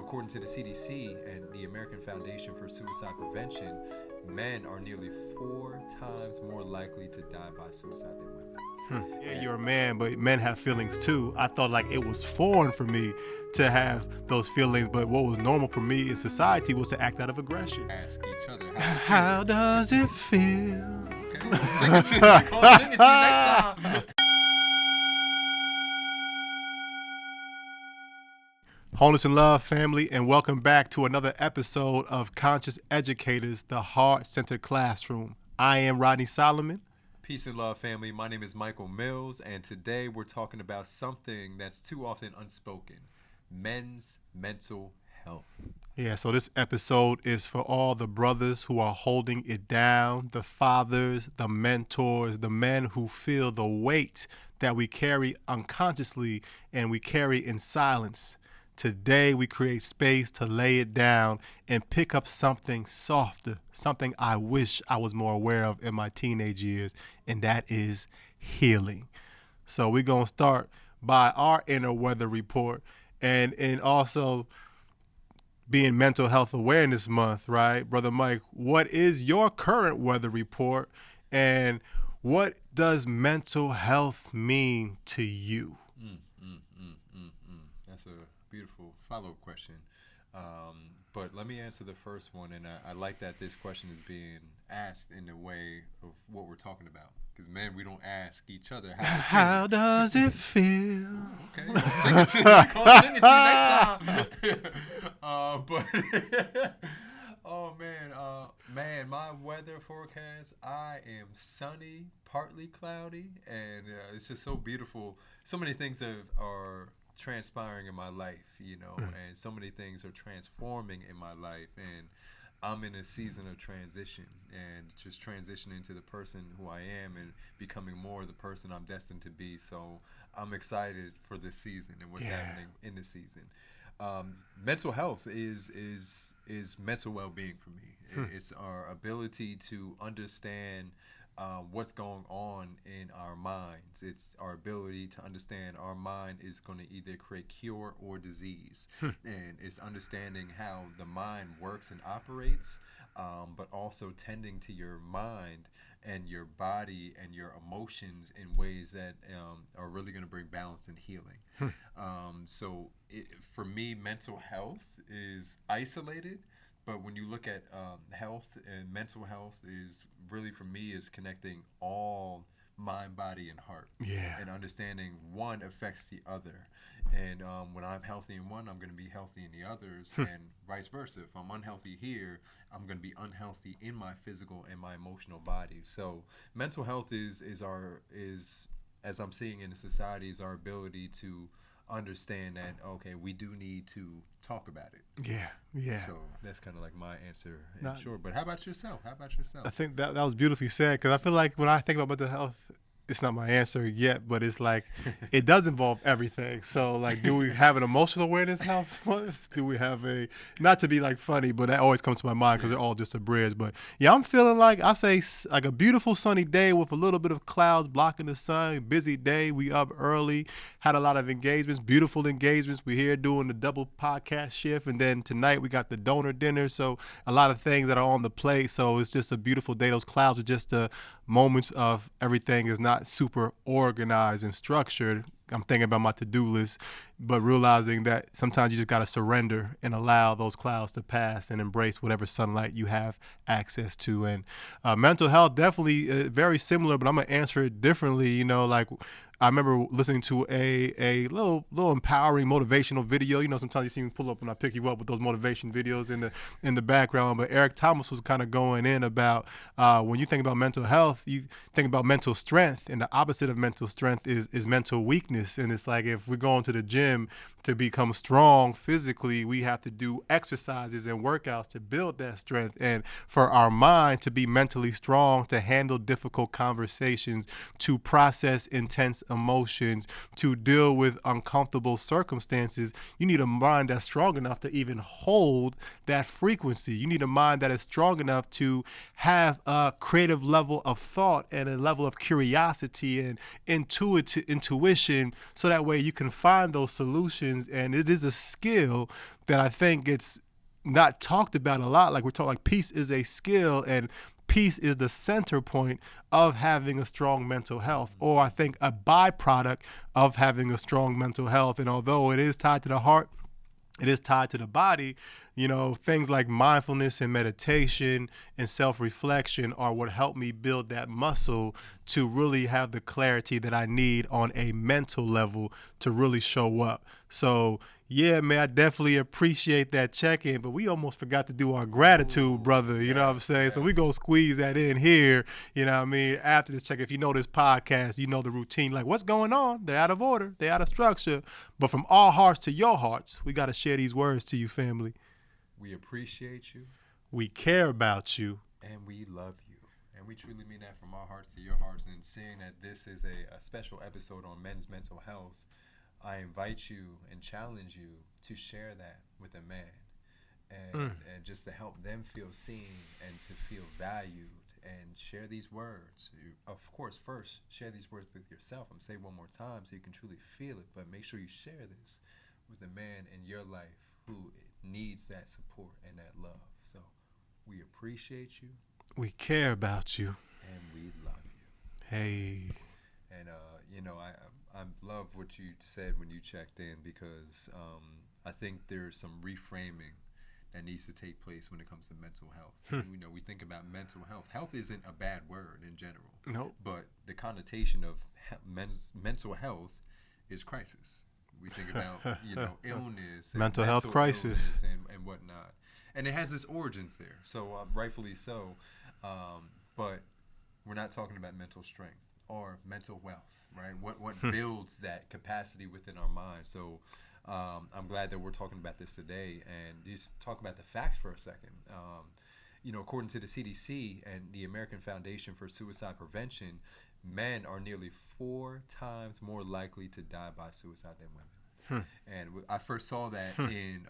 according to the CDC and the American Foundation for Suicide Prevention, men are nearly 4 times more likely to die by suicide than women. Yeah, you're a man, but men have feelings too. I thought like it was foreign for me to have those feelings, but what was normal for me in society was to act out of aggression. Ask each other, How does it feel? Okay, sing it to you. I'll sing it to you next time. Wholeness and love, family, and welcome back to another episode of Conscious Educators, the Heart-Centered Classroom. I am Rodney Solomon. Peace and love, family. My name is Mychal Mills, and today we're talking about something that's too often unspoken: men's mental health. Yeah, so this episode is for all the brothers who are holding it down, the fathers, the mentors, the men who feel the weight that we carry unconsciously and we carry in silence. Today, we create space to lay it down and pick up something softer, something I wish I was more aware of in my teenage years, and that is healing. So we're going to start by our inner weather report and also being Mental Health Awareness Month, right? Brother Mike, what is your current weather report, and what does mental health mean to you? That's a beautiful follow-up question. But let me answer the first one, and I like that this question is being asked in the way of what we're talking about. Because, man, we don't ask each other how does it feel? Okay, I'll sing it to you. I'll sing it to you next time. Oh, man, my weather forecast, I am sunny, partly cloudy, and it's just so beautiful. So many things are transpiring in my life, and so many things are transforming in my life, and I'm in a season of transition and just transitioning to the person who I am and becoming more the person I'm destined to be. So I'm excited for this season and what's happening in this season. Mental health is mental well-being for me. It's our ability to understand what's going on in our minds. It's our ability to understand our mind is going to either create cure or disease. And it's understanding how the mind works and operates, but also tending to your mind and your body and your emotions in ways that are really going to bring balance and healing. For me, mental health is isolated. But when you look at health and mental health is really, for me, is connecting all mind, body, and heart. Yeah. And understanding one affects the other. And when I'm healthy in one, I'm going to be healthy in the others, and vice versa. If I'm unhealthy here, I'm going to be unhealthy in my physical and my emotional body. So mental health is as I'm seeing in the society, is our ability to understand that, okay, we do need to talk about it. Yeah. So that's kind of like my answer in short. But how about yourself? I think that was beautifully said, because I feel like when I think about mental health, it's not my answer yet, but it's like it does involve everything. So like, do we have an emotional awareness health? Do we have not to be like funny, but that always comes to my mind because they're all just a bridge. But yeah, I'm feeling like, I say, like a beautiful sunny day with a little bit of clouds blocking the sun. Busy day. We up early, had a lot of engagements, beautiful engagements. We're here doing the double podcast shift, and then tonight we got the donor dinner. So a lot of things that are on the plate. So it's just a beautiful day. Those clouds are just moments of everything is not super organized and structured. I'm thinking about my to-do list, but realizing that sometimes you just got to surrender and allow those clouds to pass and embrace whatever sunlight you have access to. And mental health, definitely very similar, but I'm going to answer it differently. Like, I remember listening to a little empowering motivational video. Sometimes you see me pull up when I pick you up with those motivation videos in the background. But Eric Thomas was kind of going in about when you think about mental health, you think about mental strength, and the opposite of mental strength is mental weakness. And it's like, if we're going to the gym to become strong physically, we have to do exercises and workouts to build that strength. And for our mind to be mentally strong, to handle difficult conversations, to process intense emotions, to deal with uncomfortable circumstances, you need a mind that's strong enough to even hold that frequency. You need a mind that is strong enough to have a creative level of thought and a level of curiosity and intuition, so that way you can find those solutions emotions, and it is a skill that I think it's not talked about a lot. Like we're talking, like peace is a skill, and peace is the center point of having a strong mental health, or I think a byproduct of having a strong mental health. And although it is tied to the heart, it is tied to the body. You know, things like mindfulness and meditation and self-reflection are what help me build that muscle to really have the clarity that I need on a mental level to really show up. So yeah, man, I definitely appreciate that check-in, but we almost forgot to do our gratitude, brother. You know what I'm saying? Yes. So we gonna squeeze that in here. You know what I mean? After this check, if you know this podcast, you know the routine. Like, what's going on? They're out of order. They're out of structure. But from our hearts to your hearts, we got to share these words to you, family. We appreciate you. We care about you. And we love you. And we truly mean that from our hearts to your hearts. And seeing that this is a special episode on men's mental health, I invite you and challenge you to share that with a man and just to help them feel seen and to feel valued and share these words. Of course, first, share these words with yourself. I'm saying one more time so you can truly feel it, but make sure you share this with a man in your life who needs that support and that love. So we appreciate you. We care about you. And we love you. Hey. And, I love what you said when you checked in because I think there's some reframing that needs to take place when it comes to mental health. We think about mental health. Health isn't a bad word in general. Nope. But the connotation of mental health is crisis. We think about, illness. And mental health crisis. And whatnot. And it has its origins there. So rightfully so. But we're not talking about mental strength or mental wealth, right? What builds that capacity within our mind? So I'm glad that we're talking about this today and just talk about the facts for a second. According to the CDC and the American Foundation for Suicide Prevention, men are nearly 4 times more likely to die by suicide than women. And I first saw that in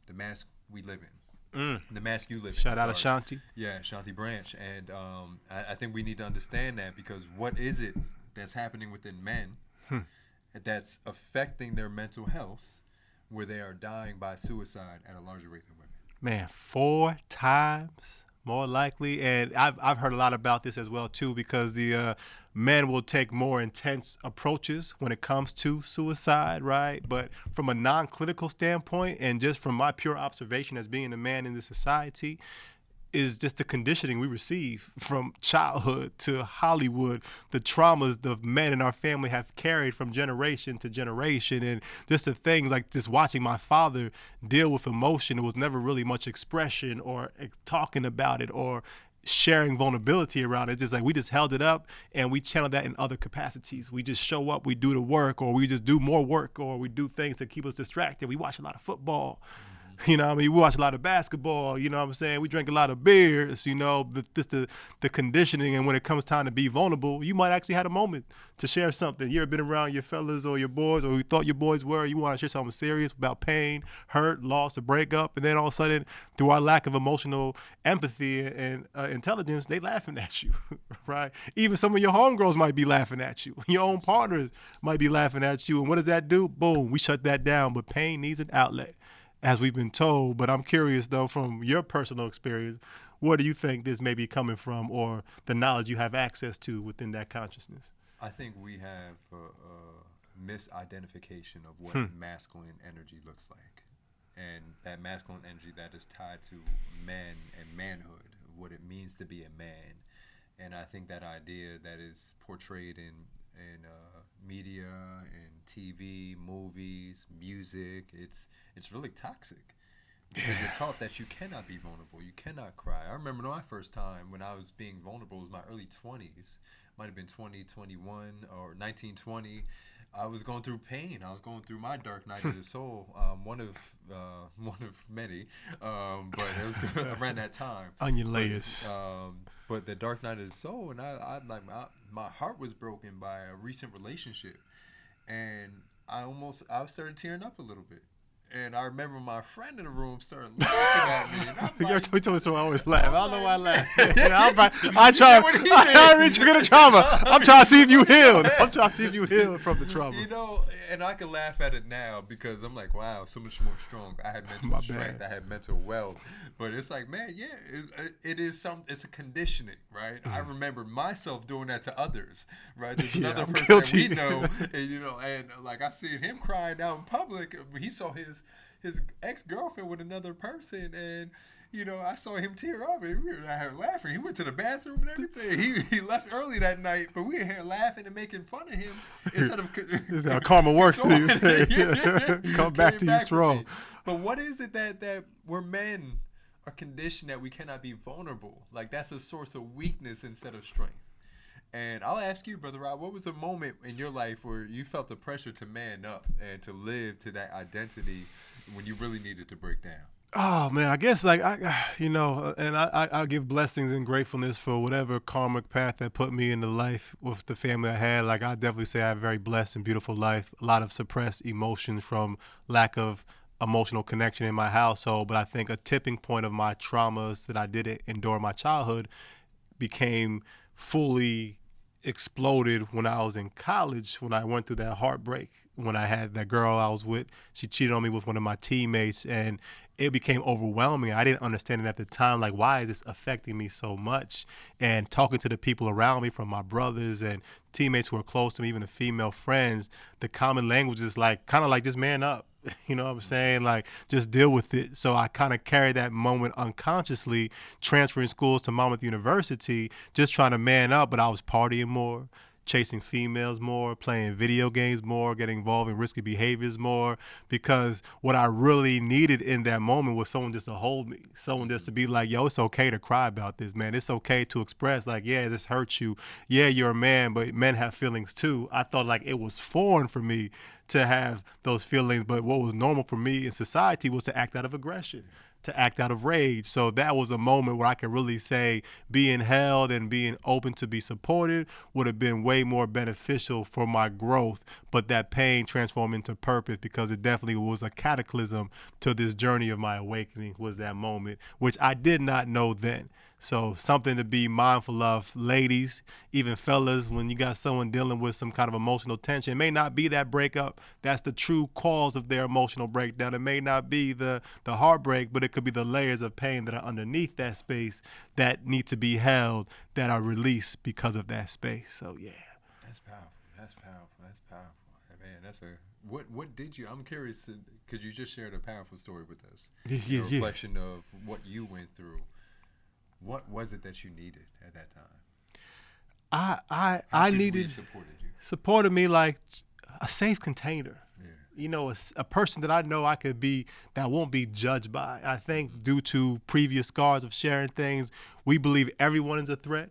the mask we live in. The mask you live in. Shout out to Shanti. Yeah, Shanti Branch. And I think we need to understand that because what is it that's happening within men that's affecting their mental health where they are dying by suicide at a larger rate than women? Man, 4 times more likely. And I've heard a lot about this as well, too, because the men will take more intense approaches when it comes to suicide, right? But from a non-clinical standpoint and just from my pure observation as being a man in this society, is just the conditioning we receive from childhood to Hollywood, the traumas the men in our family have carried from generation to generation, and just the things like just watching my father deal with emotion. It was never really much expression or talking about it or sharing vulnerability around it. Just like we just held it up and we channel that in other capacities. We just show up, we do the work, or we just do more work, or we do things to keep us distracted. We watch a lot of football. You know what I mean? We watch a lot of basketball, you know what I'm saying? We drink a lot of beers, the conditioning. And when it comes time to be vulnerable, you might actually have a moment to share something. You ever been around your fellas or your boys, or you thought your boys were, you want to share something serious about pain, hurt, loss, or breakup, and then all of a sudden, through our lack of emotional empathy and intelligence, they laughing at you, right? Even some of your homegirls might be laughing at you. Your own partners might be laughing at you. And what does that do? Boom, we shut that down. But pain needs an outlet, as we've been told. But I'm curious, though, from your personal experience, where do you think this may be coming from, or the knowledge you have access to within that consciousness? I think we have a misidentification of what masculine energy looks like. And that masculine energy that is tied to men and manhood, what it means to be a man. And I think that idea that is portrayed in media and TV, movies, music, it's really toxic because you're taught that you cannot be vulnerable, you cannot cry. I remember my first time when I was being vulnerable was my early 20s, might have been 2021 or 1920. I was going through pain. I was going through my dark night of the soul, one of many, but it was around that time. Onion layers. But the dark night of the soul, and my heart was broken by a recent relationship, and I started tearing up a little bit, And I remember my friend in the room started laughing at me. And I'm You ever like, told me so I always laugh. I don't know why I laugh. You get a trauma. I'm trying to see if you healed. I'm trying to see if you healed from the trauma. You know, and I can laugh at it now because I'm like, wow, so much more strong. I had mental strength. I had mental wealth. But it's like, man, yeah, it is it's a conditioning, right? I remember myself doing that to others, right? There's another I'm person guilty. that we know, and, you know, and like I seen him crying out in public. He saw his ex-girlfriend with another person, and you know, I saw him tear up, and we were out here laughing. He went to the bathroom and everything. He left early that night, but we were here laughing and making fun of him instead of. This is how karma works. Come back to you strong. But what is it that we're men are conditioned that we cannot be vulnerable? Like that's a source of weakness instead of strength. And I'll ask you, Brother Rob, what was a moment in your life where you felt the pressure to man up and to live to that identity when you really needed to break down? Oh man, I guess like I give blessings and gratefulness for whatever karmic path that put me into life with the family I had. Like I definitely say I have a very blessed and beautiful life. A lot of suppressed emotions from lack of emotional connection in my household. But I think a tipping point of my traumas that I didn't endure in my childhood became fully exploded when I was in college, when I went through that heartbreak, when I had that girl I was with, she cheated on me with one of my teammates, and it became overwhelming. I didn't understand it at the time, like, why is this affecting me so much? And talking to the people around me, from my brothers and teammates who are close to me, even the female friends, the common language is like, kind of like, just man up. You know what I'm saying? Like, just deal with it. So I kind of carried that moment unconsciously, transferring schools to Monmouth University, just trying to man up, but I was partying more, chasing females more, playing video games more, getting involved in risky behaviors more, because what I really needed in that moment was someone just to hold me, someone just to be like, yo, it's okay to cry about this, man. It's okay to express, like, yeah, this hurts you. Yeah, you're a man, but men have feelings too. I thought like it was foreign for me to have those feelings, but what was normal for me in society was to act out of aggression, to act out of rage. So that was a moment where I could really say being held and being open to be supported would have been way more beneficial for my growth. But that pain transformed into purpose, because it definitely was a cataclysm to this journey of my awakening, was that moment, which I did not know then. So something to be mindful of, ladies, even fellas, when you got someone dealing with some kind of emotional tension. It may not be that breakup that's the true cause of their emotional breakdown. It may not be the heartbreak, but it could be the layers of pain that are underneath that space that need to be held, that are released because of that space. So yeah. That's powerful. That's powerful. That's powerful. Man, that's a what did you? I'm curious because you just shared a powerful story with us. Yeah. A reflection of what you went through. What was it that you needed at that time? I needed supported me like a safe container. Yeah. You know, a person that I know I could be, that won't be judged by. I think due to previous scars of sharing things, we believe everyone is a threat.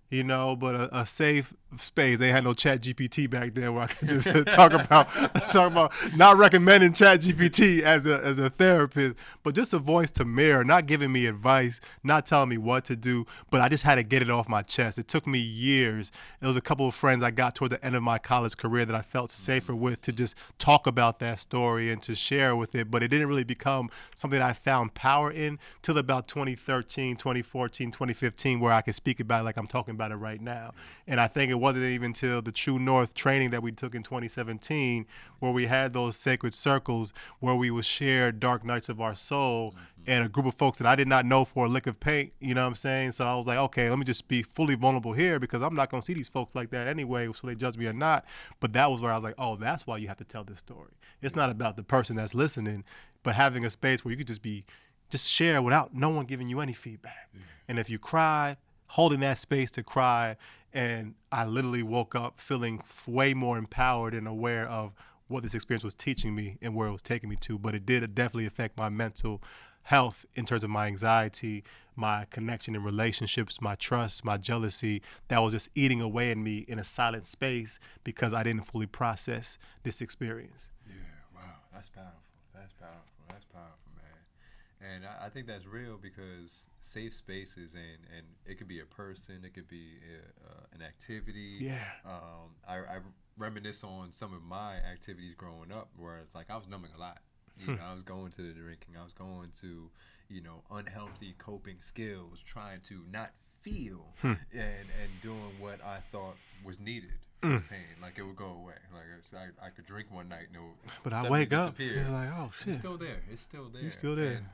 You know, but a safe space. They had no Chat GPT back then where I could just talk about not recommending Chat GPT as a therapist, but just a voice to mirror, not giving me advice, not telling me what to do, but I just had to get it off my chest. It took me years. It was a couple of friends I got toward the end of my college career that I felt safer with to just talk about that story and to share with it, but it didn't really become something I found power in till about 2013, 2014, 2015, where I could speak about it like I'm talking about it right now. And I think it wasn't even until the True North training that we took in 2017 where we had those sacred circles where we would share dark nights of our soul and a group of folks that I did not know for a lick of paint, you know what I'm saying? So I was like, okay, let me just be fully vulnerable here, because I'm not going to see these folks like that anyway, so they judge me or not. But that was where I was like, oh, that's why you have to tell this story. It's not about the person that's listening, but having a space where you could just share without no one giving you any feedback. And if you cry, holding that space to cry. And I literally woke up feeling way more empowered and aware of what this experience was teaching me and where it was taking me to. But it did definitely affect my mental health in terms of my anxiety, my connection in relationships, my trust, my jealousy. That was just eating away at me in a silent space because I didn't fully process this experience. Yeah, wow, that's powerful. That's powerful. That's powerful, man. And I think that's real, because safe spaces, and it could be a person, it could be an activity. Yeah. I reminisce on some of my activities growing up, where it's like I was numbing a lot. You know, I was going to the drinking. I was going to, unhealthy coping skills, trying to not feel and doing what I thought was needed for the pain. Like, it would go away. Like, I could drink one night and it would But I suddenly wake up, disappear. it's like, oh shit. It's still there. It's still there. You're still there. And,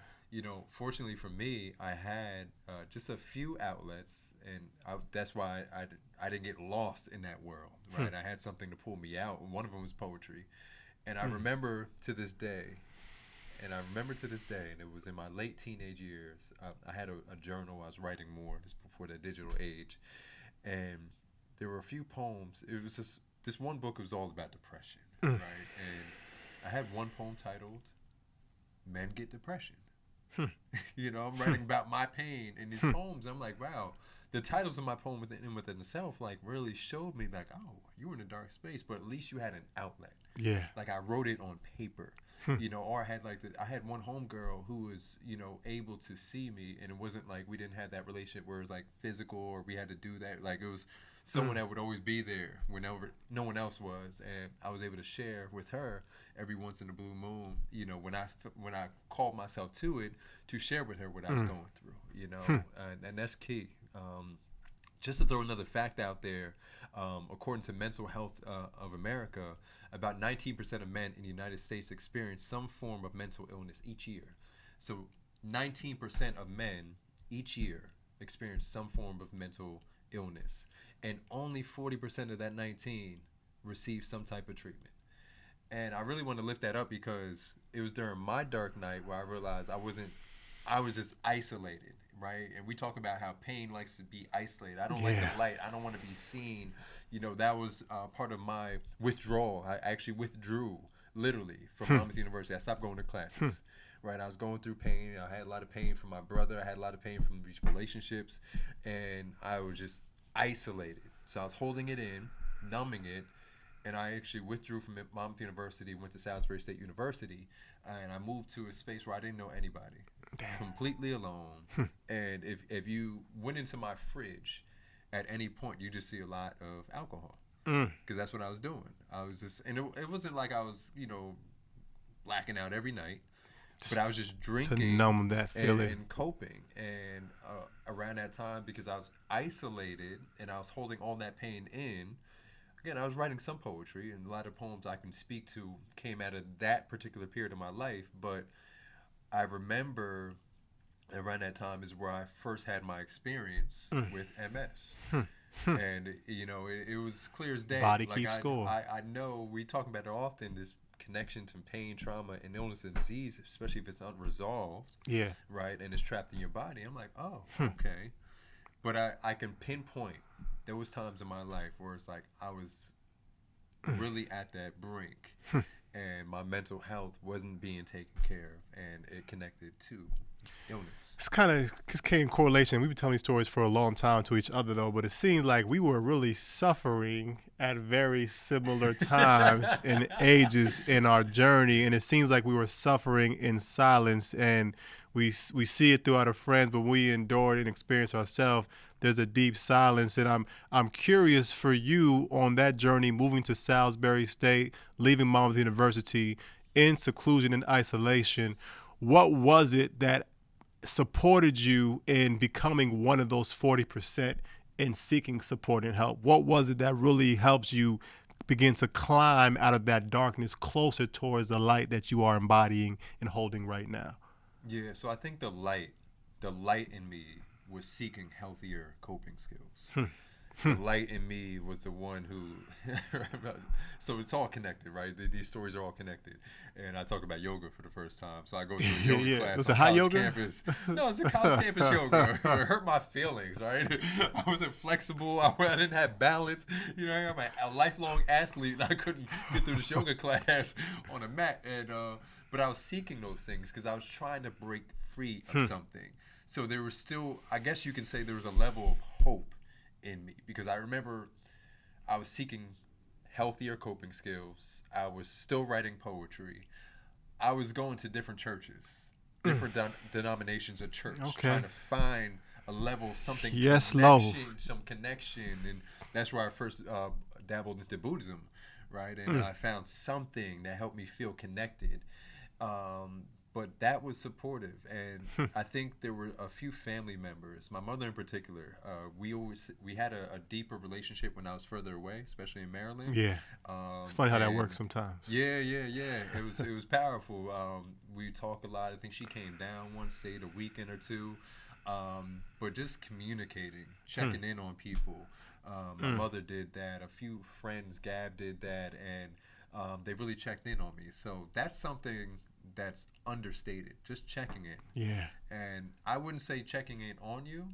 fortunately for me, I had just a few outlets, and that's why I didn't get lost in that world, right? I had something to pull me out, and one of them was poetry. And I remember to this day, and it was in my late teenage years, I had a journal. I was writing more just before the digital age, and there were a few poems. It was just this one book was all about depression, right? And I had one poem titled "Men Get Depression." I'm writing about my pain in these poems. I'm like, wow, the titles of my poem within itself like really showed me like, oh, you were in a dark space, but at least you had an outlet. Yeah. Like I wrote it on paper, or I had one homegirl who was, able to see me, and it wasn't like we didn't have that relationship where it was like physical or we had to do that. Like it was someone that would always be there whenever no one else was, and I was able to share with her every once in a blue moon, when I called myself to it, to share with her what I was going through, and that's key. Just to throw another fact out there, according to Mental Health of America, about 19% of men in the United States experience some form of mental illness each year. So 19% of men each year experience some form of mental illness, and only 40% of that 19 receive some type of treatment. And I really want to lift that up because it was during my dark night where I realized I was just isolated, right? And we talk about how pain likes to be isolated. I don't like the light. I don't want to be seen. That was part of my withdrawal. I actually withdrew literally from Monmouth University. I stopped going to classes, right? I was going through pain. I had a lot of pain from my brother. I had a lot of pain from these relationships, and I was just isolated. So I was holding it in, numbing it, and I actually withdrew from Monmouth University, went to Salisbury State University, and I moved to a space where I didn't know anybody. Damn. Completely alone. And if you went into my fridge at any point, you just see a lot of alcohol, because that's what I was doing. I was just, and it wasn't like I was, blacking out every night, but I was just drinking to numb that feeling and coping. And around that time, because I was isolated and I was holding all that pain in, again, I was writing some poetry, and a lot of poems I can speak to came out of that particular period of my life. But I remember around that time is where I first had my experience with MS. And, it was clear as day. Body keeps score. I know we talk about it often, this connection to pain, trauma, and illness and disease, especially if it's unresolved. Yeah. Right? And it's trapped in your body. I'm like, oh, okay. But I can pinpoint, there was times in my life where it's like I was really at that brink. And my mental health wasn't being taken care of, and it connected to illness. It's kind of came correlation. We've been telling these stories for a long time to each other, though, but it seems like we were really suffering at very similar times and ages in our journey, and it seems like we were suffering in silence, and we see it throughout our friends, but we endured and experienced ourselves. There's a deep silence, and I'm curious for you on that journey, moving to Salisbury State, leaving Monmouth University, in seclusion and isolation. What was it that supported you in becoming one of those 40% in seeking support and help? What was it that really helped you begin to climb out of that darkness closer towards the light that you are embodying and holding right now? Yeah, so I think the light in me was seeking healthier coping skills. The light in me was the one who, so it's all connected, right? These stories are all connected. And I talk about yoga for the first time. So I go to a yoga class. Was it hot yoga? Campus. No, it's a college campus yoga. It hurt my feelings, right? I wasn't flexible. I didn't have balance. I'm a lifelong athlete, and I couldn't get through this yoga class on a mat. And but I was seeking those things because I was trying to break free of something. So there was still, I guess you can say there was a level of hope in me, because I remember I was seeking healthier coping skills. I was still writing poetry. I was going to different churches, different denominations of church, trying to find a level of something, some connection. And that's where I first dabbled into Buddhism, right? And I found something that helped me feel connected. But that was supportive, and I think there were a few family members, my mother in particular. We had a deeper relationship when I was further away, especially in Maryland. Yeah. It's funny how that And works sometimes. yeah. It was powerful. We talk a lot. I think she came down once, stayed a weekend or two, but just communicating, checking in on people. My mother did that. A few friends, Gab did that, and they really checked in on me. So that's something that's understated. Just checking in. Yeah. And I wouldn't say checking in on you.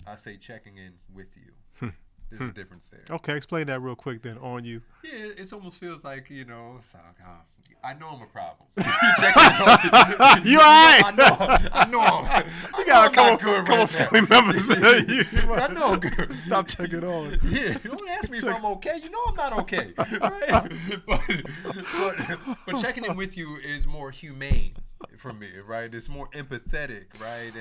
I say checking in with you. There's a difference there. Okay, explain that real quick then on you. Yeah, it almost feels like, it's like, I know I'm a problem. You all right? I know. You gotta come good on, family members. I know I'm good. Stop checking on. Yeah, don't ask me if I'm okay. You know I'm not okay, right? But checking in with you is more humane for me, right? It's more empathetic, right?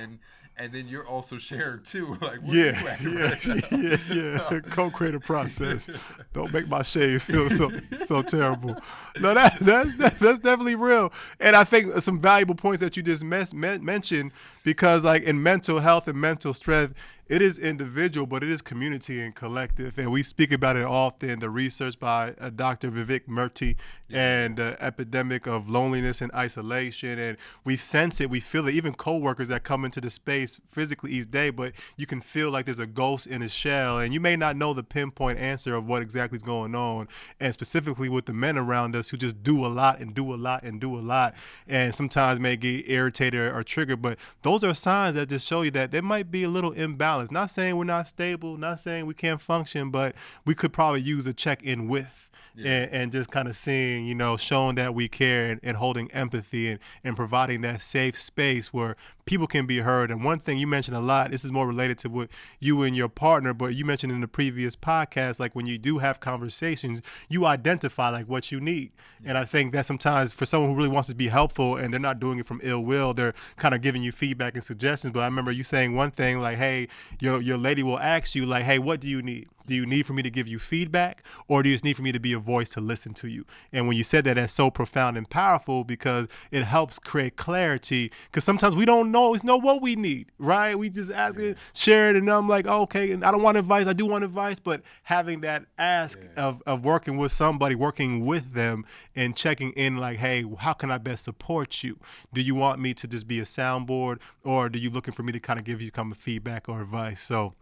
And then you're also sharing too, like what you at right yeah. Co-creative process. Don't make my shave feel so terrible. No, that's definitely real, and I think some valuable points that you just mentioned, because like in mental health and mental strength, it is individual, but it is community and collective. And we speak about it often, the research by Dr. Vivek Murthy and the epidemic of loneliness and isolation. And we sense it, we feel it, even coworkers that come into the space physically each day, but you can feel like there's a ghost in a shell. And you may not know the pinpoint answer of what exactly is going on. And specifically with the men around us who just do a lot and do a lot and do a lot. And sometimes may get irritated or triggered. But those are signs that just show you that there might be a little imbalance. Not saying we're not stable, not saying we can't function, but we could probably use a check-in with. And just kind of seeing, showing that we care and holding empathy and providing that safe space where people can be heard. And one thing you mentioned a lot, this is more related to what you and your partner, but you mentioned in the previous podcast, like when you do have conversations, you identify like what you need. And I think that sometimes for someone who really wants to be helpful and they're not doing it from ill will, they're kind of giving you feedback and suggestions. But I remember you saying one thing like, hey, your lady will ask you like, hey, what do you need? Do you need for me to give you feedback, or do you just need for me to be a voice to listen to you? And when you said that, that's so profound and powerful because it helps create clarity. Because sometimes we don't always know what we need, right? We just ask it, share it, and I'm like, oh, okay, and I don't want advice. I do want advice, but having that ask of working with somebody, working with them, and checking in like, hey, how can I best support you? Do you want me to just be a soundboard, or do you looking for me to kind of give you some feedback or advice? So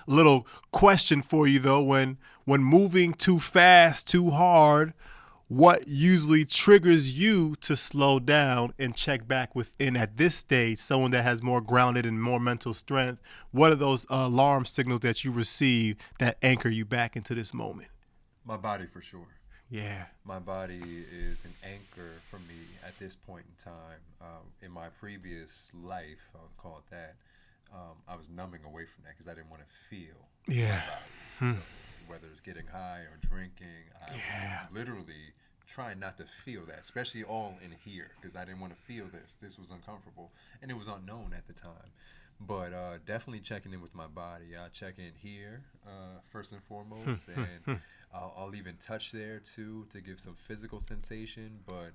little question for you though, when moving too fast, too hard, what usually triggers you to slow down and check back within at this stage, someone that has more grounded and more mental strength? What are those alarm signals that you receive that anchor you back into this moment? My body for sure. Yeah. My body is an anchor for me at this point in time. In my previous life, I'll call it that, I was numbing away from that because I didn't want to feel my body. So whether it's getting high or drinking, I was literally trying not to feel that, especially all in here, because I didn't want to feel this. This was uncomfortable, and it was unknown at the time. But definitely checking in with my body. I check in here first and foremost, and I'll even touch there too to give some physical sensation. But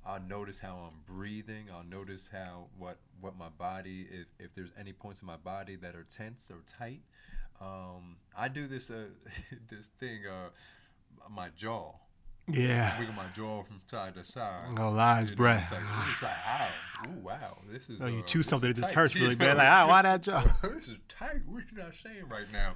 I'll notice how I'm breathing. I'll notice how what my body, if there's any points in my body that are tense or tight. I do this this thing, my jaw. Yeah. Wiggle my jaw from side to side. Oh, lion's breath. It's like, wow. Ooh, wow. This is. Oh, you choose something that just tight. hurts really bad. Like, why that jaw? This is tight. What are you not saying right now?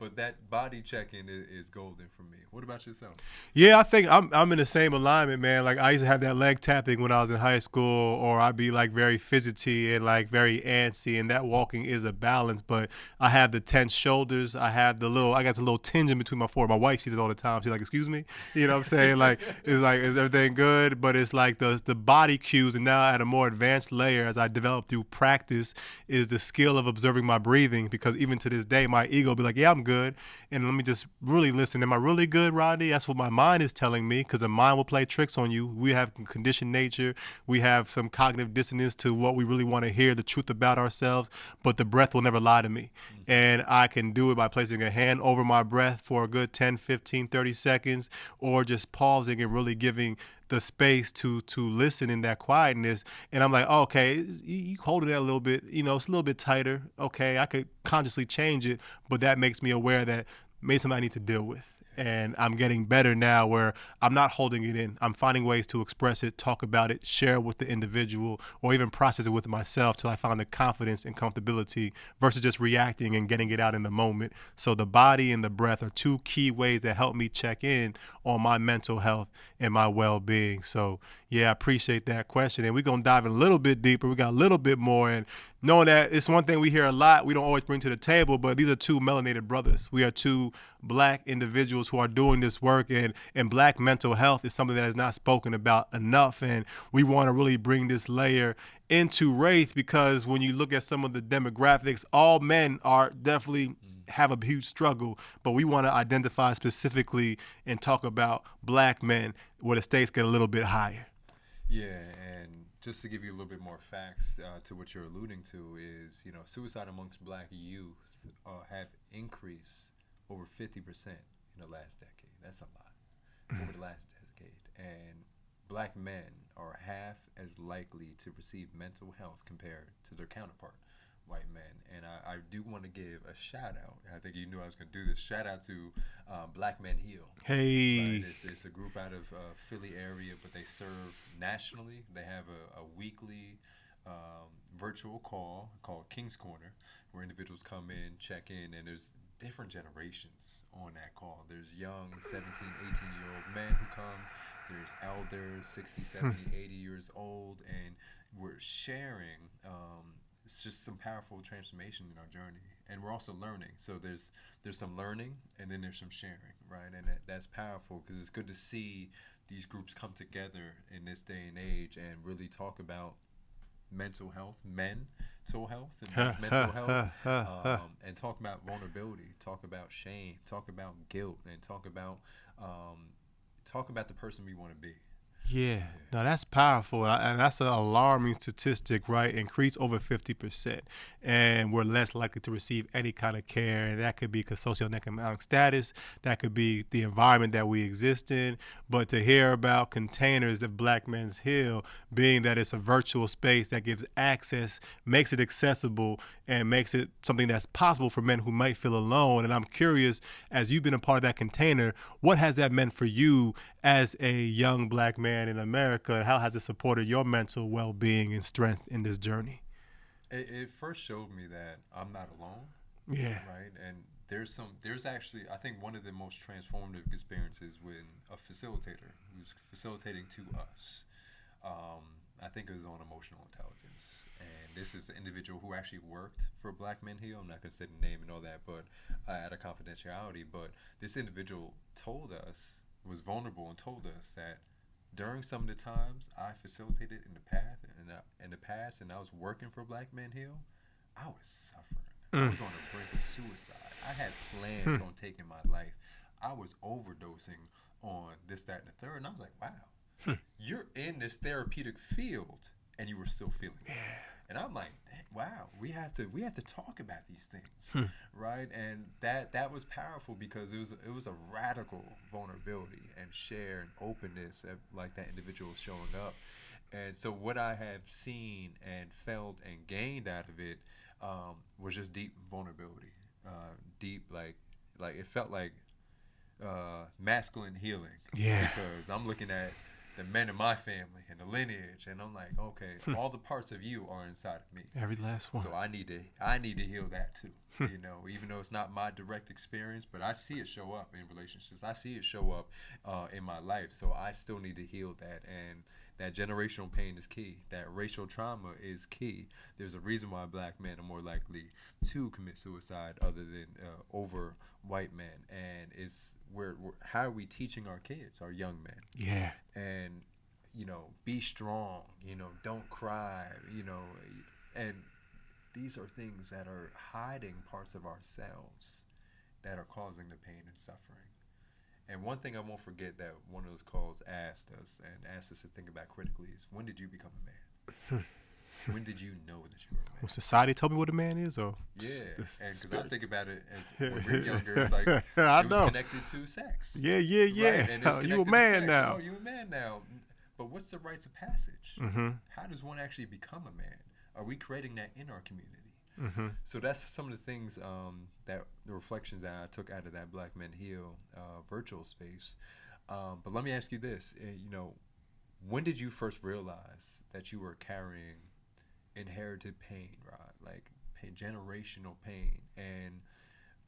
But that body checking is golden for me. What about yourself? Yeah, I think I'm in the same alignment, man. Like I used to have that leg tapping when I was in high school, or I'd be like very fidgety and like very antsy, and that walking is a balance. But I have the tense shoulders. I got the little tinge in between my forehead. My wife sees it all the time. She's like, excuse me? You know what I'm saying? Like, it's like, is everything good? But it's like the body cues, and now at a more advanced layer as I develop through practice is the skill of observing my breathing, because even to this day, my ego will be like, yeah, I'm good. And let me just really listen. Am I really good, Rodney? That's what my mind is telling me, because the mind will play tricks on you. We have conditioned nature. We have some cognitive dissonance to what we really want to hear, the truth about ourselves, but the breath will never lie to me. And I can do it by placing a hand over my breath for a good 10, 15, 30 seconds. seconds, or just pausing and really giving the space to listen in that quietness. And I'm like, oh, okay, you hold it a little bit, it's a little bit tighter. Okay, I could consciously change it, but that makes me aware that maybe something I need to deal with. And I'm getting better now where I'm not holding it in. I'm finding ways to express it, talk about it, share it with the individual, or even process it with myself till I find the confidence and comfortability versus just reacting and getting it out in the moment. So the body and the breath are two key ways that help me check in on my mental health and my well-being. So yeah, I appreciate that question. And we're going to dive in a little bit deeper. We got a little bit more. And knowing that it's one thing we hear a lot, we don't always bring to the table, but these are two melanated brothers. We are two black individuals who are doing this work, and black mental health is something that is not spoken about enough. And we want to really bring this layer into Wraith because when you look at some of the demographics, all men are definitely have a huge struggle, but we want to identify specifically and talk about black men where the stakes get a little bit higher. Yeah, and just to give you a little bit more facts to what you're alluding to is, suicide amongst black youth have increased over 50% in the last decade. That's a lot, over the last decade. And black men are half as likely to receive mental health compared to their counterpart, white men. And I do want to give a shout out. I think you knew I was going to do this. Shout out to Black Men Heal. Hey. Right? It's a group out of Philly area, but they serve nationally. They have a weekly virtual call called King's Corner, where individuals come in, check in, and there's different generations on that call. There's young 17, 18-year-old men who come. There's elders, 60, 70, 80 years old, and we're sharing it's just some powerful transformation in our journey, and we're also learning. So there's some learning, and then there's some sharing, right? And that's powerful because it's good to see these groups come together in this day and age and really talk about mental health, mental health, and men's mental health, and talk about vulnerability, talk about shame, talk about guilt, and talk about the person we want to be. Yeah, no, that's powerful, and that's an alarming statistic, right? Increase over 50%, and we're less likely to receive any kind of care, and that could be because socioeconomic status, that could be the environment that we exist in, but to hear about containers that Black Men's Heal, being that it's a virtual space that gives access, makes it accessible, and makes it something that's possible for men who might feel alone, and I'm curious, as you've been a part of that container, what has that meant for you as a young Black man in America, and how has it supported your mental well-being and strength in this journey? It first showed me that I'm not alone. Yeah. Right. And there's actually, I think one of the most transformative experiences when a facilitator who's facilitating to us, I think it was on emotional intelligence. And this is the individual who actually worked for Black Men Heal. I'm not going to say the name and all that, but out of confidentiality. But this individual was vulnerable and told us that during some of the times I facilitated in the past, and I was working for Black Men Heal, I was suffering. I was on the brink of suicide. I had plans on taking my life. I was overdosing on this, that, and the third. And I was like, wow, you're in this therapeutic field, and you were still feeling it. And I'm like, wow, we have to talk about these things, right? And that was powerful because it was a radical vulnerability and share and openness like that individual showing up. And so what I have seen and felt and gained out of it was just deep vulnerability, deep like it felt like masculine healing. Yeah. Because I'm looking at the men in my family and the lineage, and I'm like, okay, all the parts of you are inside of me. Every last one. So I need to heal that too. Even though it's not my direct experience, but I see it show up in relationships. I see it show up in my life. So I still need to heal that, and that generational pain is key. That racial trauma is key. There's a reason why Black men are more likely to commit suicide other than over white men. And it's how are we teaching our kids, our young men? Yeah. And be strong. Don't cry. And these are things that are hiding parts of ourselves that are causing the pain and suffering. And one thing I won't forget that one of those calls asked us to think about critically is, when did you become a man? When did you know that you were a When man? society told me what a man is, or Yeah, and because I spirit? think about it as when we're younger, it's like I it was know. connected to sex, Yeah, yeah, right? yeah. And it's You a connected to man sex. now. Oh, you a man now. But what's the rites of passage? Mm-hmm. How does one actually become a man? Are we creating that in our community? Mm-hmm. So that's some of the things that the reflections that I took out of that Black Men Heal virtual space. But let me ask you this: when did you first realize that you were carrying inherited pain, Rod? Like generational pain, and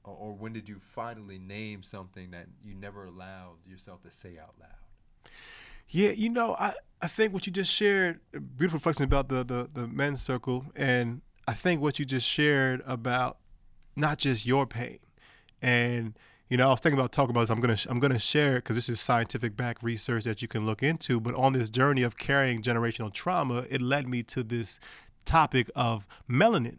or when did you finally name something that you never allowed yourself to say out loud? Yeah, I think what you just shared, beautiful reflection about the men's circle, and I think what you just shared about not just your pain, and I was thinking about talking about this. I'm gonna share it because this is scientific back research that you can look into. But on this journey of carrying generational trauma, it led me to this topic of melanin,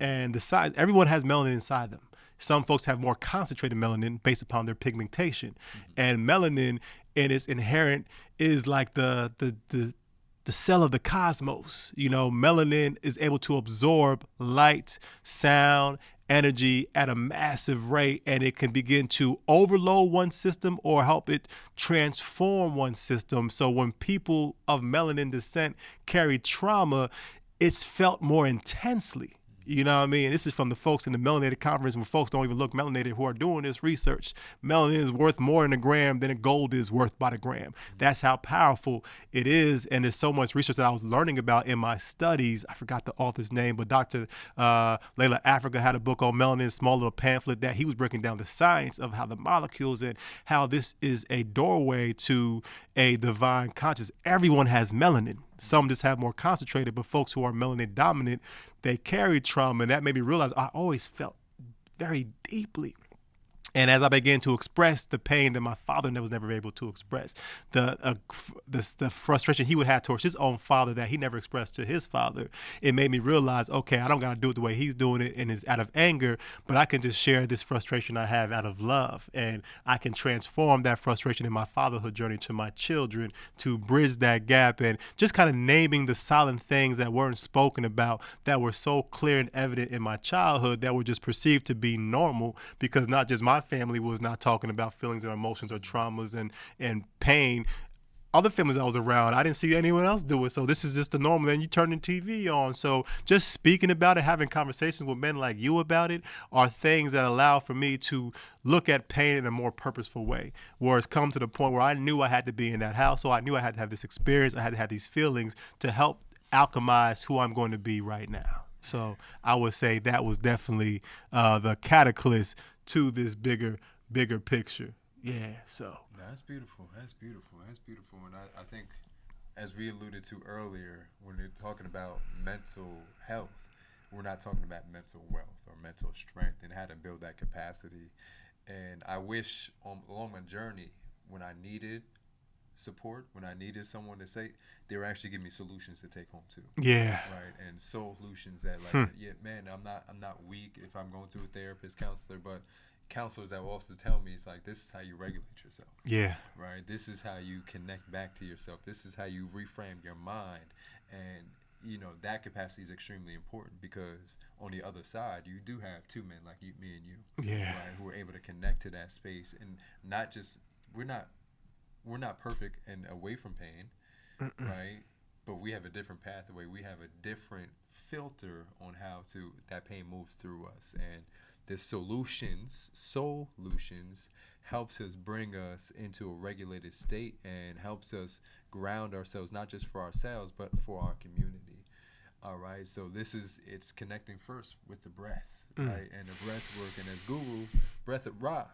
and the size. Everyone has melanin inside them. Some folks have more concentrated melanin based upon their pigmentation, and melanin in its inherent is like the cell of the cosmos. Melanin is able to absorb light, sound, energy at a massive rate, and it can begin to overload one system or help it transform one system. So when people of melanin descent carry trauma, it's felt more intensely. You know what I mean? This is from the folks in the Melanated Conference where folks don't even look melanated who are doing this research. Melanin is worth more in a gram than a gold is worth by the gram. That's how powerful it is. And there's so much research that I was learning about in my studies. I forgot the author's name, but Dr. Layla Africa had a book on melanin, a small little pamphlet that he was breaking down the science of how the molecules and how this is a doorway to a divine consciousness. Everyone has melanin. Some just have more concentrated, but folks who are melanin dominant, they carry trauma. And that made me realize I always felt very deeply. And as I began to express the pain that my father was never able to express, the frustration he would have towards his own father that he never expressed to his father, it made me realize, okay, I don't got to do it the way he's doing it and is out of anger, but I can just share this frustration I have out of love. And I can transform that frustration in my fatherhood journey to my children to bridge that gap and just kind of naming the silent things that weren't spoken about that were so clear and evident in my childhood that were just perceived to be normal because not just my family was not talking about feelings or emotions or traumas and pain. Other families I was around, I didn't see anyone else do it. So this is just the normal. Then you turn the TV on. So just speaking about it, having conversations with men like you about it are things that allow for me to look at pain in a more purposeful way. Where it's come to the point where I knew I had to be in that house. So I knew I had to have this experience. I had to have these feelings to help alchemize who I'm going to be right now. So I would say that was definitely the catalyst to this bigger picture. Yeah, so. That's beautiful. That's beautiful. That's beautiful. And I think, as we alluded to earlier, when we're talking about mental health, we're not talking about mental wealth or mental strength and how to build that capacity. And I wish along my journey, when I needed support, when I needed someone to say, they were actually giving me solutions to take home too. Yeah. Right. And solutions that yeah, man, I'm not weak if I'm going to a therapist, counselor, but counselors that will also tell me, it's like, this is how you regulate yourself. Yeah. Right. This is how you connect back to yourself. This is how you reframe your mind. And that capacity is extremely important because on the other side, you do have two men like you, me and you, yeah, right, who are able to connect to that space and not just we're not perfect and away from pain, right? But we have a different pathway. We have a different filter on how that pain moves through us. And the solutions helps us bring us into a regulated state and helps us ground ourselves, not just for ourselves, but for our community. All right. So it's connecting first with the breath, right? And the breath work. And as Guru, breath of Ra,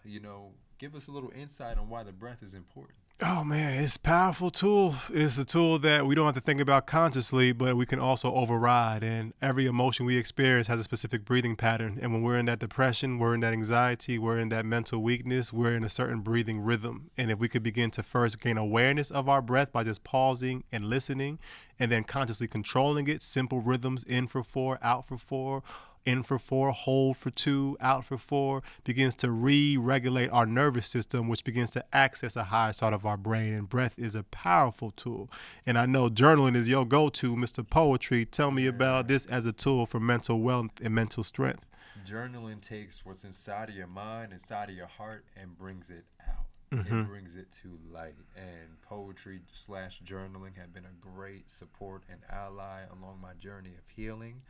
give us a little insight on why the breath is important. Oh man, it's a powerful tool. It's a tool that we don't have to think about consciously, but we can also override. And every emotion we experience has a specific breathing pattern. And when we're in that depression, we're in that anxiety, we're in that mental weakness, we're in a certain breathing rhythm. And if we could begin to first gain awareness of our breath by just pausing and listening, and then consciously controlling it, simple rhythms, in for 4, out for 4, in for 4, hold for 2, out for 4, begins to re-regulate our nervous system, which begins to access a higher side of our brain. And breath is a powerful tool. And I know journaling is your go-to, Mr. Poetry. Tell me about this as a tool for mental wealth and mental strength. Journaling takes what's inside of your mind, inside of your heart, and brings it out. It brings it to light. And poetry / journaling have been a great support and ally along my journey of healing.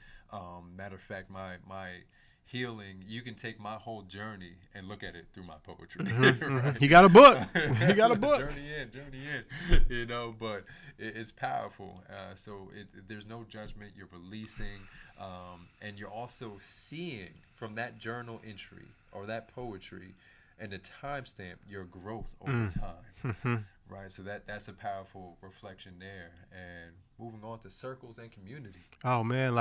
Matter of fact, my healing, you can take my whole journey and look at it through my poetry. Right? He got a book. He got a book. Journey in. But it's powerful. So there's no judgment. You're releasing, and you're also seeing from that journal entry or that poetry and the timestamp your growth over time. Right, so that's a powerful reflection there. And moving on to circles and community. Oh man,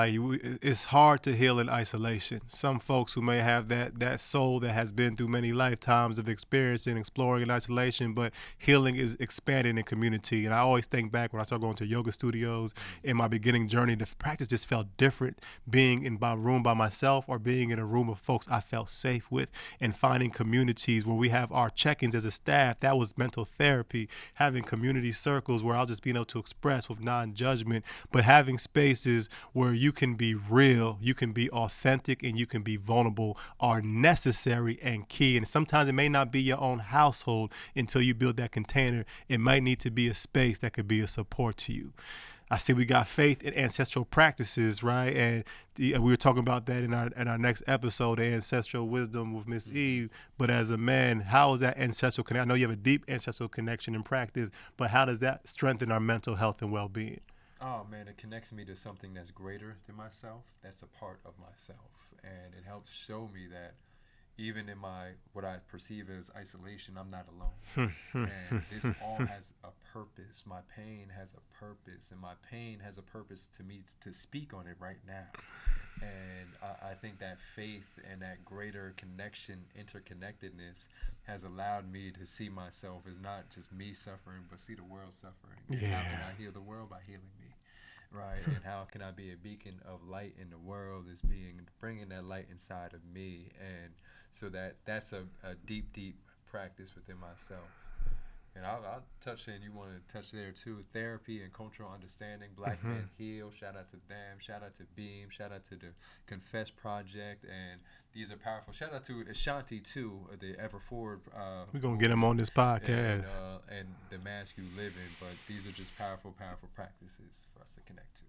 it's hard to heal in isolation. Some folks who may have that soul that has been through many lifetimes of experience and exploring in isolation, but healing is expanding in community. And I always think back when I started going to yoga studios in my beginning journey, the practice just felt different being in my room by myself or being in a room of folks I felt safe with, and finding communities where we have our check-ins as a staff. That was mental therapy. Having community circles where I'll just be able to express with non-judgment, but having spaces where you can be real, you can be authentic, and you can be vulnerable are necessary and key. And sometimes it may not be your own household until you build that container. It might need to be a space that could be a support to you. I see we got faith and ancestral practices, right? And we were talking about that in our next episode, the ancestral wisdom with Miss Eve. But as a man, how is that ancestral connection? I know you have a deep ancestral connection in practice, but how does that strengthen our mental health and well-being? Oh man, it connects me to something that's greater than myself. That's a part of myself, and it helps show me that even in what I perceive as isolation, I'm not alone. And this all has a purpose. My pain has a purpose, and my pain has a purpose to me to speak on it right now. And I think that faith and that greater connection, interconnectedness, has allowed me to see myself as not just me suffering, but see the world suffering. And how can I heal the world? By healing me. Right, and how can I be a beacon of light in the world is bringing that light inside of me. And so that's a deep practice within myself. And I'll touch in, you want to touch there too, therapy and cultural understanding. Black Men Heal, shout out to them, shout out to Beam, shout out to the Confess Project, and these are powerful. Shout out to Ashanti too, the Ever Forward. We're going to get him on this podcast. And the Mask You Live In, but these are just powerful practices for us to connect to.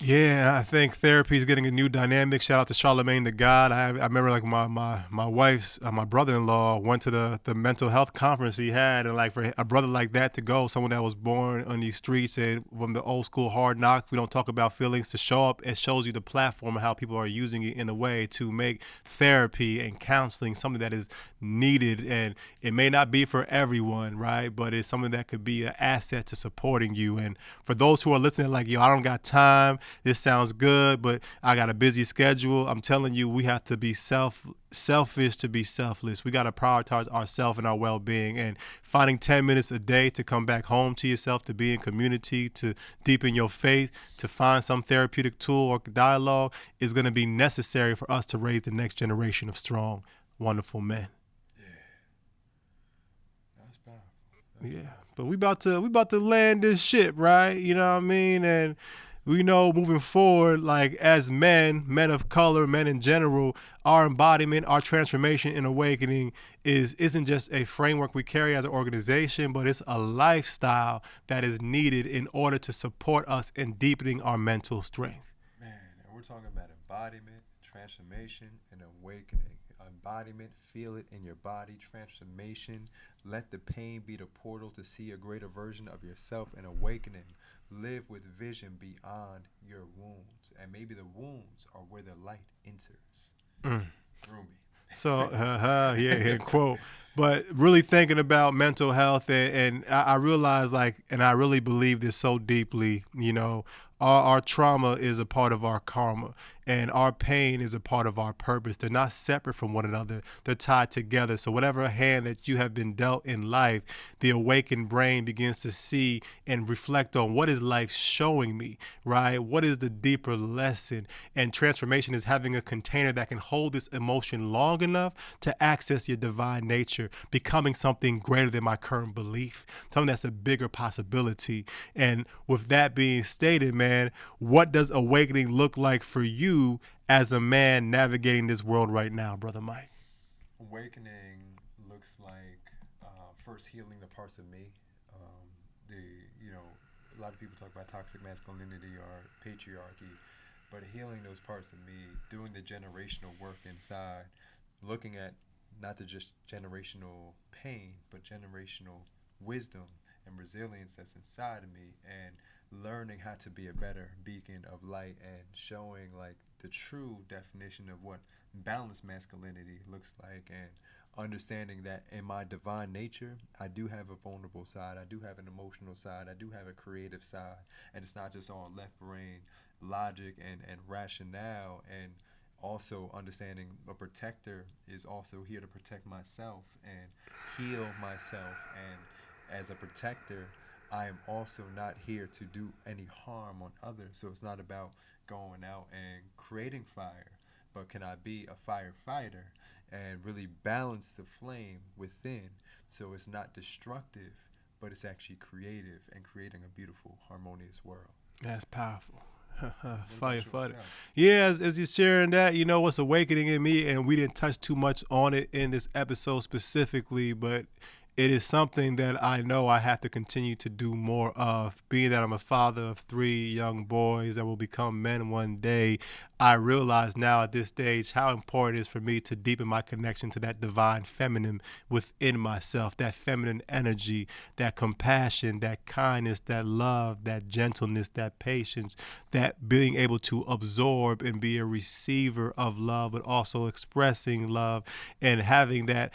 Yeah, I think therapy is getting a new dynamic. Shout out to Charlemagne the God. I remember my wife's my brother-in-law went to the mental health conference he had, and for a brother like that to go, someone that was born on these streets and from the old school hard knocks, we don't talk about feelings, to show up, it shows you the platform and how people are using it in a way to make therapy and counseling something that is needed. And it may not be for everyone, right? But it's something that could be an asset to supporting you. And for those who are listening, I don't got time. This sounds good, but I got a busy schedule. I'm telling you, we have to be selfish to be selfless. We got to prioritize ourselves and our well-being, and finding 10 minutes a day to come back home to yourself, to be in community, to deepen your faith, to find some therapeutic tool or dialogue is going to be necessary for us to raise the next generation of strong, wonderful men. That's powerful. But we about to land this ship, right? You know what I mean? And we know moving forward, as men of color, men in general, our embodiment, our transformation and awakening isn't just a framework we carry as an organization, but it's a lifestyle that is needed in order to support us in deepening our mental strength. Man, and we're talking about embodiment, transformation, and awakening. Embodiment, feel it in your body. Transformation, let the pain be the portal to see a greater version of yourself. And awakening, live with vision beyond your wounds. And maybe the wounds are where the light enters. Through me. So, quote. But really thinking about mental health, and I realize, and I really believe this so deeply, Our trauma is a part of our karma, and our pain is a part of our purpose. They're not separate from one another, they're tied together. So, whatever hand that you have been dealt in life, the awakened brain begins to see and reflect on what is life showing me, right? What is the deeper lesson? And transformation is having a container that can hold this emotion long enough to access your divine nature, becoming something greater than my current belief, something that's a bigger possibility. And with that being stated, man, what does awakening look like for you as a man navigating this world right now, Brother Mike? Awakening looks like first healing the parts of me. The you know a lot of people talk about toxic masculinity or patriarchy, but healing those parts of me, doing the generational work inside, looking at not the just generational pain, but generational wisdom and resilience that's inside of me, and learning how to be a better beacon of light and showing like the true definition of what balanced masculinity looks like, and understanding that in my divine nature I do have a vulnerable side, I do have an emotional side, I do have a creative side, and it's not just all left brain logic and rationale. And also understanding a protector is also here to protect myself and heal myself. And as a protector, I am also not here to do any harm on others. So it's not about going out and creating fire, but can I be a firefighter and really balance the flame within, so it's not destructive, but it's actually creative and creating a beautiful, harmonious world. That's powerful. What about Firefighter. yourself? Yeah, as you're sharing that, you know what's awakening in me, and we didn't touch too much on it in this episode specifically, but it is something that I know I have to continue to do more of. Being that I'm a father of 3 young boys that will become men one day, I realize now at this stage how important it is for me to deepen my connection to that divine feminine within myself, that feminine energy, that compassion, that kindness, that love, that gentleness, that patience, that being able to absorb and be a receiver of love, but also expressing love, and having that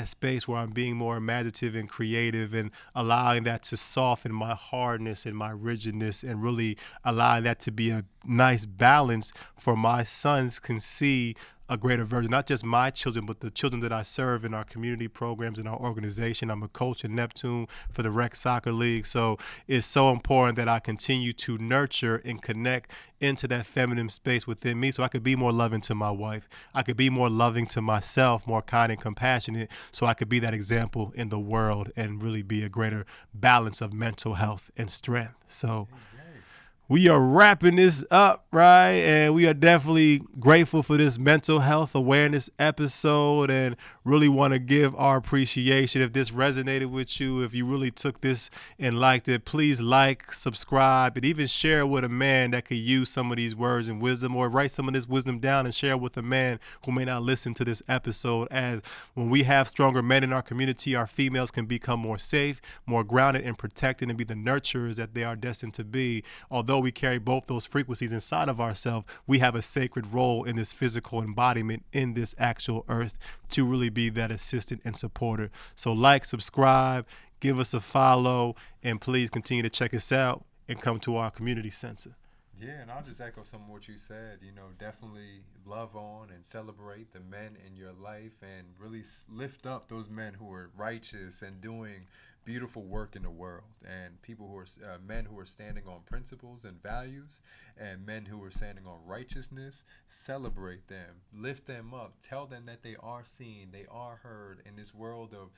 space where I'm being more imaginative and creative, and allowing that to soften my hardness and my rigidness, and really allowing that to be a nice balance for my sons can see a greater version, not just my children, but the children that I serve in our community programs in our organization. I'm a coach in Neptune for the Rec Soccer League. So it's so important that I continue to nurture and connect into that feminine space within me, so I could be more loving to my wife. I could be more loving to myself, more kind and compassionate, so I could be that example in the world and really be a greater balance of mental health and strength. So Hey, yay. we are wrapping this up, right? And we are definitely grateful for this mental health awareness episode, and really want to give our appreciation. If this resonated with you, if you really took this and liked it, please like, subscribe, and even share with a man that could use some of these words and wisdom, or write some of this wisdom down and share with a man who may not listen to this episode. As when we have stronger men in our community, our females can become more safe, more grounded and protected, and be the nurturers that they are destined to be. Although we carry both those frequencies inside of ourselves, we have a sacred role in this physical embodiment in this actual earth to really be that assistant and supporter. So like, subscribe, give us a follow, and please continue to check us out and come to our community center. Yeah, and I'll just echo some of what you said. Definitely love on and celebrate the men in your life, and really lift up those men who are righteous and doing beautiful work in the world, and people who are men who are standing on principles and values, and men who are standing on righteousness. Celebrate them, lift them up, tell them that they are seen, they are heard in this world of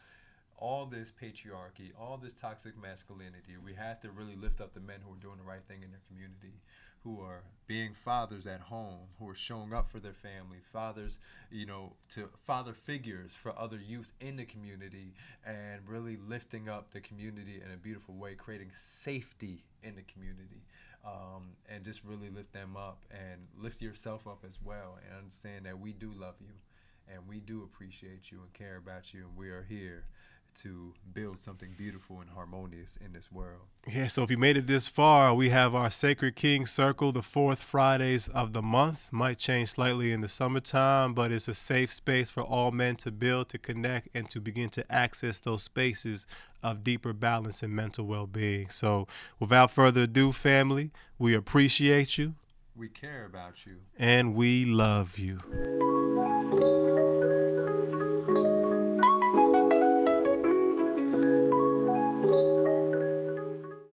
all this patriarchy, all this toxic masculinity. We have to really lift up the men who are doing the right thing in their community, who are being fathers at home, who are showing up for their family, fathers, to father figures for other youth in the community, and really lifting up the community in a beautiful way, creating safety in the community. And just really lift them up and lift yourself up as well, and understand that we do love you and we do appreciate you and care about you, and we are here to build something beautiful and harmonious in this world. Yeah, so if you made it this far, we have our Sacred King Circle, the fourth Fridays of the month. Might change slightly in the summertime, but it's a safe space for all men to build, to connect, and to begin to access those spaces of deeper balance and mental well-being. So without further ado, family, we appreciate you. We care about you. And we love you.